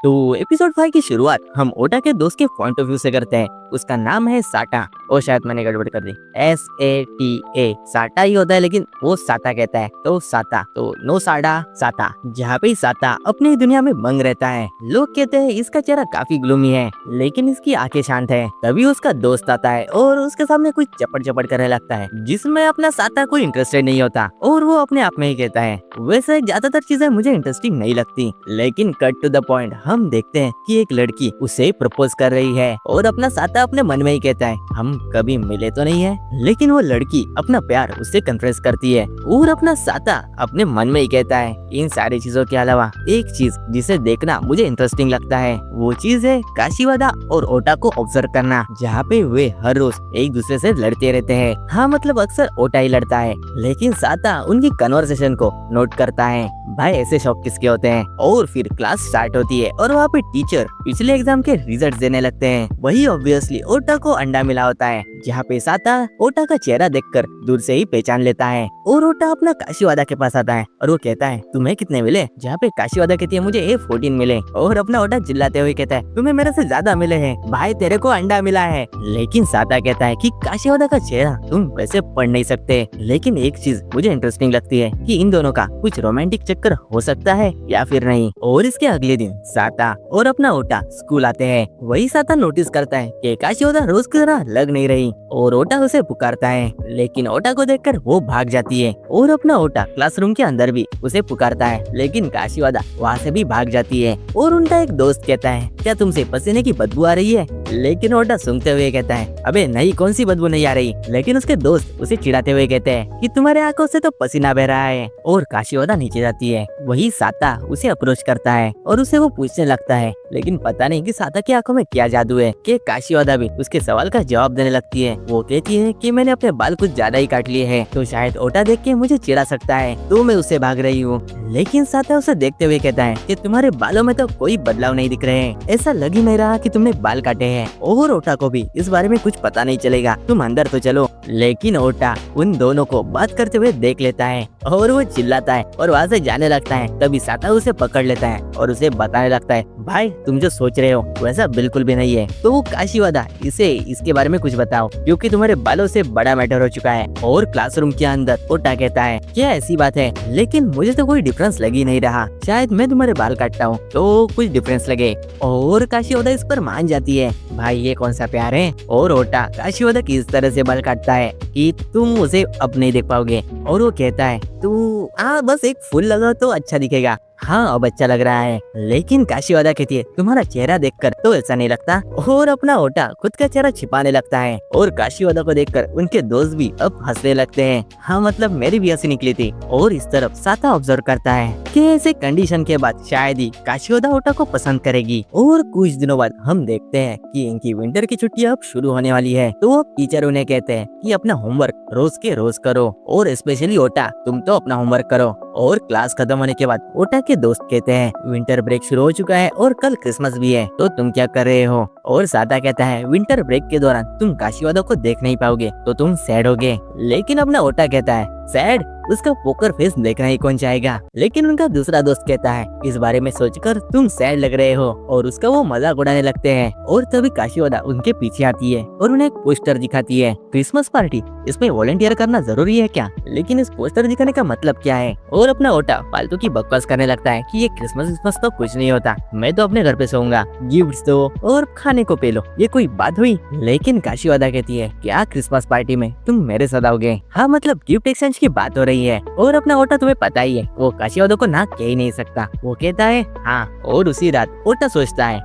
तो एपिसोड 5 की शुरुआत हम ओटा के दोस्त के पॉइंट ऑफ व्यू से करते हैं। उसका नाम है साटा। और शायद मैंने गड़बड़ कर दी, SATA साटा ही होता है, लेकिन वो साता कहता है तो साता, तो नो साडा साता। जहाँ पे साता अपनी दुनिया में मंग रहता है। लोग कहते हैं इसका चेहरा काफी ग्लूमी है, लेकिन इसकी आंखें शांत है। तभी उसका दोस्त आता है और उसके सामने कुछ चपड़ चपड़ करने लगता है, जिसमें अपना साता कोई इंटरेस्टेड नहीं होता और वो अपने आप में ही कहता है वैसे ज्यादातर चीजें मुझे इंटरेस्टिंग नहीं लगती, लेकिन कट टू द पॉइंट हम देखते हैं कि एक लड़की उसे प्रपोज कर रही है और अपना साता अपने मन में ही कहता है हम कभी मिले तो नहीं है, लेकिन वो लड़की अपना प्यार उससे कन्फेस करती है और अपना साता अपने मन में ही कहता है इन सारी चीजों के अलावा एक चीज जिसे देखना मुझे इंटरेस्टिंग लगता है, वो चीज है काशीवादा और ओटा को ऑब्जर्व करना, जहाँ पे वे हर रोज एक दूसरे से लड़ते रहते हैं। हाँ मतलब अक्सर ओटा ही लड़ता है, लेकिन साता उनकी कन्वर्सेशन को नोट करता है। भाई ऐसे शौक किसके होते हैं। और फिर क्लास स्टार्ट होती है और वहाँ पे टीचर पिछले एग्जाम के रिजल्ट देने लगते हैं। वही ऑब्वियसली ओटा को अंडा मिला होता है, जहाँ पे साता ओटा का चेहरा देखकर दूर से ही पहचान लेता है और ओटा अपना काशीवादा के पास आता है और वो कहता है तुम्हें कितने मिले, जहाँ पे काशीवादा कहती है मुझे A14 मिले और अपना ओटा चिल्लाते हुए कहता है तुम्हें मेरे से ज्यादा मिले हैं भाई, तेरे को अंडा मिला है। लेकिन साता कहता है कि काशीवादा का चेहरा तुम वैसे पढ़ नहीं सकते, लेकिन एक चीज मुझे इंटरेस्टिंग लगती है कि इन दोनों का कुछ रोमांटिक चक्कर हो सकता है या फिर नहीं। और इसके अगले दिन साता और अपना ओटा स्कूल आते हैं। वही साता नोटिस करता है कि काशीवादा रोज की तरह लग नहीं रही और ओटा उसे पुकारता है, लेकिन ओटा को देखकर वो भाग जाती है और अपना ओटा क्लासरूम के अंदर भी उसे पुकारता है, लेकिन काशीवादा वहाँ से भी भाग जाती है। और उनका एक दोस्त कहता है क्या तुमसे पसीने की बदबू आ रही है, लेकिन ओटा सूंघते हुए कहता है अबे नहीं, कौन सी बदबू नहीं आ रही। लेकिन उसके दोस्त उसे चिढ़ाते हुए कहते हैं कि तुम्हारे आंखों से तो पसीना बह रहा है। और काशीवादा नीचे जाती है। वही साता उसे अप्रोच करता है और उसे वो पूछने लगता है, लेकिन पता नहीं कि साता की आंखों में क्या जादू है कि काशीवादा भी उसके सवाल का जवाब देने लगती है। वो कहती है कि मैंने अपने बाल कुछ ज्यादा ही काट लिए हैं, तो शायद ओटा देख के मुझे चिढ़ा सकता है, तो मैं उससे भाग रही हूँ। लेकिन साता उसे देखते हुए कहता है कि तुम्हारे बालों में तो कोई बदलाव नहीं दिख रहे हैं, ऐसा लग ही नहीं रहा कि तुमने बाल काटे हैं। और ओटा को भी इस बारे में कुछ पता नहीं चलेगा, तुम अंदर तो चलो। लेकिन ओटा उन दोनों को बात करते हुए देख लेता है और वो चिल्लाता है और वहाँ से जाने लगता है। तभी साता उसे पकड़ लेता है और उसे बताने लगता है भाई तुम जो सोच रहे हो वैसा बिल्कुल भी नहीं है, तो काशीवादा इसे इसके बारे में कुछ बताओ क्योंकि तुम्हारे बालों से बड़ा मैटर हो चुका है। और क्लासरूम के अंदर ओटा कहता है क्या ऐसी बात है, लेकिन मुझे तो कोई डिफरेंस लग ही नहीं रहा, शायद मैं तुम्हारे बाल काटता हूँ तो कुछ डिफरेंस लगे। और काशीवादा इस पर मान जाती है, भाई ये कौन सा प्यार है। और ओटा काशीवादा की इस तरह से बाल काटता है कि तुम उसे अब नहीं देख पाओगे। और वो कहता है तू बस एक फूल लगाओ तो अच्छा दिखेगा, हाँ अब अच्छा लग रहा है। लेकिन काशीवादा कहती है तुम्हारा चेहरा देखकर तो ऐसा नहीं लगता। और अपना ओटा खुद का चेहरा छिपाने लगता है और काशीवादा को देखकर उनके दोस्त भी अब हंसने लगते हैं। हाँ मतलब मेरी भी हंसी निकली थी। और इस तरफ साता ऑब्जर्व करता है कि ऐसे कंडीशन के बाद शायद ही काशीवादा ओटा को पसंद करेगी। और कुछ दिनों बाद हम देखते हैं कि इनकी विंटर की छुट्टियां अब शुरू होने वाली है, तो अब टीचर उन्हें कहते हैं कि अपना होमवर्क रोज के रोज करो और स्पेशली ओटा तुम तो अपना होमवर्क करो। और क्लास खत्म होने के बाद ओटा के दोस्त कहते हैं विंटर ब्रेक शुरू हो चुका है और कल क्रिसमस भी है, तो तुम क्या कर रहे हो। और साता कहता है विंटर ब्रेक के दौरान तुम काशीवादा को देख नहीं पाओगे तो तुम सैड होगे। लेकिन अपना ओटा कहता है सैड, उसका पोकर फेस देखना ही कौन चाहेगा। लेकिन उनका दूसरा दोस्त कहता है इस बारे में सोचकर तुम सैड लग रहे हो, और उसका वो मजाक उड़ाने लगते हैं। और तभी काशीवादा उनके पीछे आती है और उन्हें एक पोस्टर दिखाती है, क्रिसमस पार्टी, इसमें वॉलंटियर करना जरूरी है क्या, लेकिन इस पोस्टर दिखाने का मतलब क्या है। और अपना ओटा फालतू की बकवास करने लगता है कि ये क्रिसमस तो कुछ नहीं होता, मैं तो अपने घर पे सोऊंगा, गिफ्ट्स दो और खाने को पे लो, ये कोई बात हुई। लेकिन काशीवादा कहती है क्या क्रिसमस पार्टी में तुम मेरे साथ आओगे, हाँ मतलब गिफ्ट एक्सचेंज की बात हो रही है। और अपना ओटा तुम्हें पता ही है वो काशीवादा को ना कह ही नहीं सकता, वो कहता है हाँ। और उसी रात ओटा सोचता है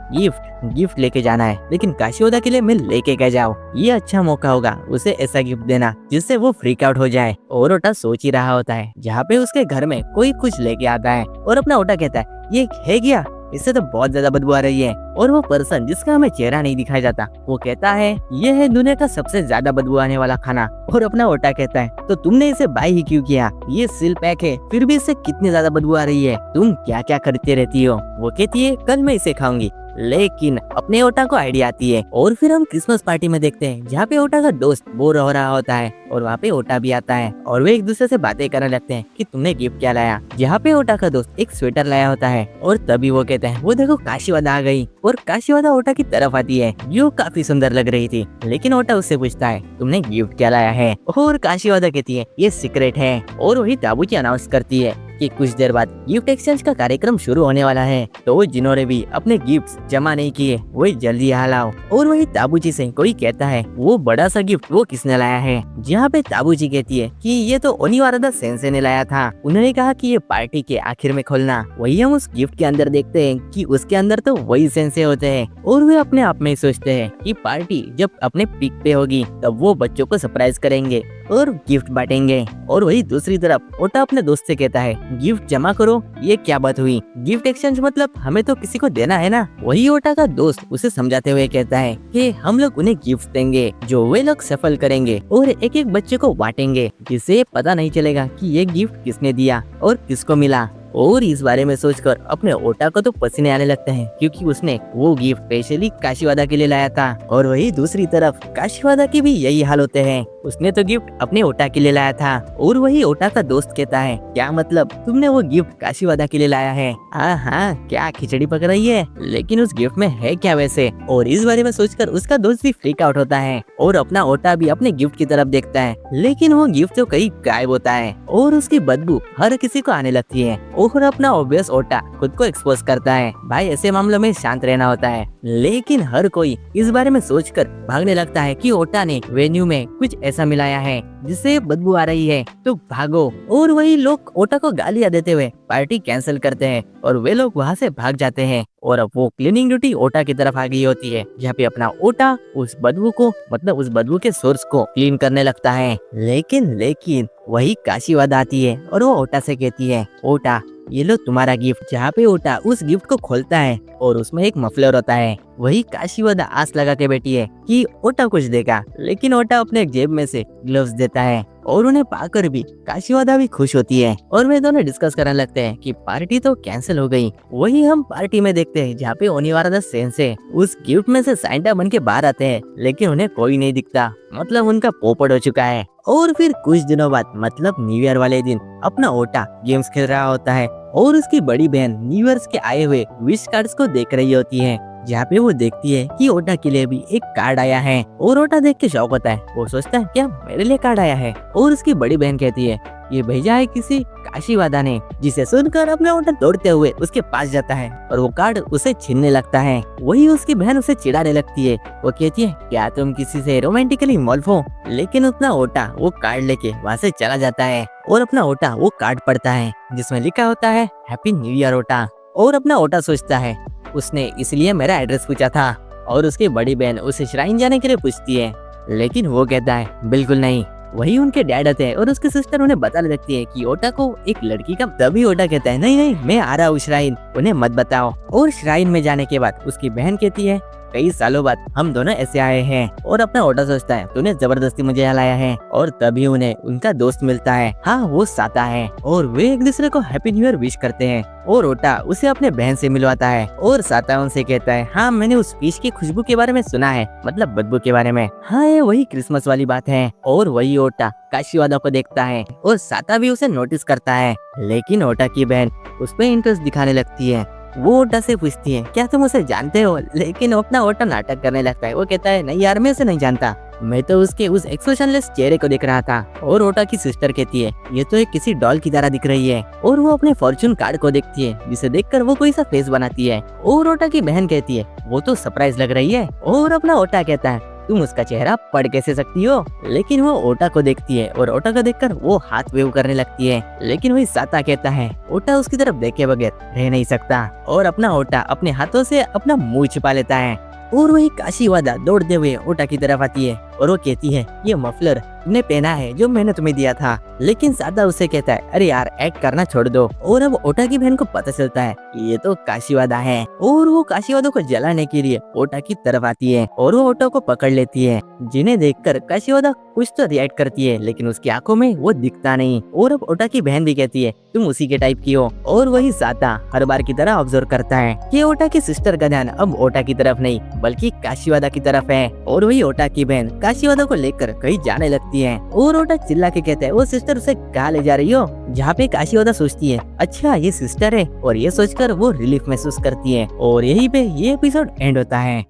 गिफ्ट लेके जाना है, लेकिन काशीवादा के लिए मैं लेके क्या जाऊँ, ये अच्छा मौका होगा उसे ऐसा गिफ्ट देना जिससे वो फ्रीक आउट हो जाए। और ओटा सोच ही रहा होता है जहाँ पे उसके घर में कोई कुछ लेके आता है और अपना ओटा कहता है ये है क्या, इससे तो बहुत ज्यादा बदबू आ रही है। और वो पर्सन जिसका हमें चेहरा नहीं दिखाया जाता वो कहता है ये है दुनिया का सबसे ज्यादा बदबू आने वाला खाना। और अपना ओटा कहता है तो तुमने इसे बाय ही क्यों किया, ये सील पैक है फिर भी इससे कितनी ज्यादा बदबू आ रही है, तुम क्या क्या खरीदती रहती हो। वो कहती है कल मैं इसे खाऊंगी, लेकिन अपने ओटा को आइडिया आती है। और फिर हम क्रिसमस पार्टी में देखते हैं जहाँ पे ओटा का दोस्त बोर हो रहा होता है और वहाँ पे ओटा भी आता है और वे एक दूसरे से बातें करने लगते हैं कि तुमने गिफ्ट क्या लाया। जहाँ पे ओटा का दोस्त एक स्वेटर लाया होता है और तभी वो कहते हैं वो देखो काशीवादा आ गई। और काशीवादा ओटा की तरफ आती है जो काफी सुंदर लग रही थी। लेकिन ओटा उससे पूछता है तुमने गिफ्ट क्या लाया है। और काशीवादा कहती है ये सीक्रेट है। और वही ताबूची अनाउंस करती है कि कुछ देर बाद गिफ्ट एक्सचेंज का कार्यक्रम शुरू होने वाला है, तो जिन्होंने भी अपने गिफ्ट्स जमा नहीं किए वो जल्दी यहाँ लाओ। और वही ताबूची से कोई कहता है वो बड़ा सा गिफ्ट वो किसने लाया है। जहाँ पे ताबूची कहती है कि ये तो ओनिवारादा सेंसे ने लाया था, उन्होंने कहा कि ये पार्टी के आखिर में खोलना। वही हम उस गिफ्ट के अंदर देखते हैं कि उसके अंदर तो वही सेंसे होते हैं और वे अपने आप में ही सोचते हैं कि पार्टी जब अपने पीक पे होगी तब वो बच्चों को सरप्राइज करेंगे और गिफ्ट बांटेंगे। और वही दूसरी तरफ ओटा अपने दोस्त से कहता है गिफ्ट जमा करो, ये क्या बात हुई, गिफ्ट एक्सचेंज मतलब हमें तो किसी को देना है ना। वही ओटा का दोस्त उसे समझाते हुए कहता है कि हम लोग उन्हें गिफ्ट देंगे जो वे लोग सफल करेंगे और एक एक बच्चे को बांटेंगे जिससे पता नहीं चलेगा कि ये गिफ्ट किसने दिया और किसको मिला। और इस बारे में सोचकर अपने ओटा को तो पसीने आने लगते हैं क्योंकि उसने वो गिफ्ट स्पेशली काशीवादा के लिए लाया था। और वही दूसरी तरफ काशीवादा की भी यही हाल होते हैं, उसने तो गिफ्ट अपने ओटा के लिए लाया था। और वही ओटा का दोस्त कहता है क्या मतलब तुमने वो गिफ्ट काशीवादा के लिए लाया है। हाँ क्या खिचड़ी पक रही है, लेकिन उस गिफ्ट में है क्या वैसे। और इस बारे में सोचकर उसका दोस्त भी फ्रीक आउट होता है और अपना ओटा भी अपने गिफ्ट की तरफ देखता है, लेकिन वो गिफ्ट तो कहीं गायब होता है और उसकी बदबू हर किसी को आने लगती है। और अपना ऑब्वियस ओटा खुद को एक्सपोज करता है। भाई ऐसे मामलों में शांत रहना होता है, लेकिन हर कोई इस बारे में सोचकर भागने लगता है कि ओटा ने वेन्यू में कुछ ऐसा मिलाया है जिससे बदबू आ रही है, तो भागो। और वही लोग ओटा को गालियां देते हुए पार्टी कैंसिल करते हैं और वे लोग वहाँ से भाग जाते हैं। और अब वो क्लीनिंग ड्यूटी ओटा की तरफ आ गई होती है, जहाँ पे अपना ओटा उस बदबू को मतलब उस बदबू के सोर्स को क्लीन करने लगता है। लेकिन वही काशीवादा आती है और वो ओटा से कहती है ओटा ये लो तुम्हारा गिफ्ट। जहाँ पे ओटा उस गिफ्ट को खोलता है और उसमें एक मफलर होता है। वही काशीवादा आस लगा के बैठी है कि ओटा कुछ देगा, लेकिन ओटा अपने जेब में से ग्लव्स देता है और उन्हें पाकर भी काशीवादा भी खुश होती है। और वे दोनों डिस्कस करने लगते हैं कि पार्टी तो कैंसिल हो गई। वही हम पार्टी में देखते हैं जहाँ पे ओनिवारादा सेंसे उस गिफ्ट में से सांता बन के बाहर आते हैं, लेकिन उन्हें कोई नहीं दिखता, मतलब उनका पोपट हो चुका है। और फिर कुछ दिनों बाद मतलब न्यू ईयर वाले दिन अपना ओटा गेम्स खेल रहा होता है और उसकी बड़ी बहन न्यू ईयर के आए हुए विश कार्ड्स को देख रही होती है, जहाँ पे वो देखती है कि ओटा के लिए भी एक कार्ड आया है। और ओटा देख के शौक होता है, वो सोचता है क्या मेरे लिए कार्ड आया है। और उसकी बड़ी बहन कहती है ये भेजा है किसी काशीवादा ने, जिसे सुनकर अपना ओटा दौड़ते हुए उसके पास जाता है और वो कार्ड उसे छीनने लगता है। वही उसकी बहन उसे चिढ़ाने लगती है, वो कहती है क्या तुम किसी से रोमांटिकली इन्वॉल्व हो। लेकिन अपना ओटा वो कार्ड लेके वहाँ से चला जाता है और अपना ओटा वो कार्ड पढ़ता है जिसमें लिखा होता है हैप्पी न्यू ईयर ओटा। और अपना ओटा सोचता है उसने इसलिए मेरा एड्रेस पूछा था। और उसकी बड़ी बहन उसे श्राइन जाने के लिए पूछती है, लेकिन वो कहता है बिल्कुल नहीं। वही उनके डैड आते हैं और उसकी सिस्टर उन्हें बताने लगती है कि ओटा को एक लड़की का। तभी ओटा कहता है नहीं मैं आ रहा हूँ श्राइन, उन्हें मत बताओ। और श्राइन में जाने के बाद उसकी बहन कहती है कई सालों बाद हम दोनों ऐसे आए हैं। और अपना ओटा सोचता है तूने जबरदस्ती मुझे यहाँ लाया है। और तभी उन्हें उनका दोस्त मिलता है, हाँ वो साता है। और वे एक दूसरे को हैप्पी न्यू ईयर विश करते हैं और ओटा उसे अपने बहन से मिलवाता है। और साता उनसे कहता है हाँ मैंने उस फिश की खुशबू के बारे में सुना है, मतलब बदबू के बारे में। हाँ ये वही क्रिसमस वाली बात है। और वही ओटा काशीवादा को देखता है और साता भी उसे नोटिस करता है, लेकिन ओटा की बहन उस पर इंटरेस्ट दिखाने लगती है। वो ओटा से पूछती है क्या तुम उसे जानते हो, लेकिन अपना ओटा नाटक करने लगता है। वो कहता है नहीं यार मैं उसे नहीं जानता, मैं तो उसके उस एक्सप्रेशनलेस चेहरे को देख रहा था। और ओटा की सिस्टर कहती है ये तो एक किसी डॉल की तरह दिख रही है। और वो अपने फॉर्चून कार्ड को देखती है जिसे देखकर वो कोई सा फेस बनाती है। और ओटा की बहन कहती है वो तो सरप्राइज लग रही है। और अपना ओटा कहता है तुम उसका चेहरा पढ़ कैसे सकती हो। लेकिन वो ओटा को देखती है और ओटा को देखकर वो हाथ वेव करने लगती है। लेकिन वही साता कहता है ओटा उसकी तरफ देखे बगैर रह नहीं सकता। और अपना ओटा अपने हाथों से अपना मुंह छिपा लेता है। और वही काशीवादा दौड़ते हुए ओटा की तरफ आती है और वो कहती है ये मफलर तुमने पहना है जो मैंने तुम्हें दिया था। लेकिन सादा उसे कहता है अरे यार एक्ट करना छोड़ दो। और अब ओटा की बहन को पता चलता है कि ये तो काशीवादा है और वो काशीवादा को जलाने के लिए ओटा की तरफ आती है और वो ओटा को पकड़ लेती है, जिन्हें देखकर काशीवादा कुछ तो रिएक्ट करती है लेकिन उसकी आंखों में वो दिखता नहीं। और अब ओटा की बहन भी कहती है तुम उसी के टाइप की हो। और वही साता हर बार की तरह ऑब्जर्व करता है कि ओटा की सिस्टर का ध्यान अब ओटा की तरफ नहीं बल्कि काशीवादा की तरफ है। और वही ओटा की बहन काशीवादा को लेकर कहीं जाने लगती है और ओटा चिल्ला के कहता है वो सिस्टर उसे कहाँ ले जा रही हो, जहाँ पे काशीवादा सोचती है अच्छा ये सिस्टर है और ये सोचकर वो रिलीफ महसूस करती है। और यही पे ये एपिसोड एंड होता है।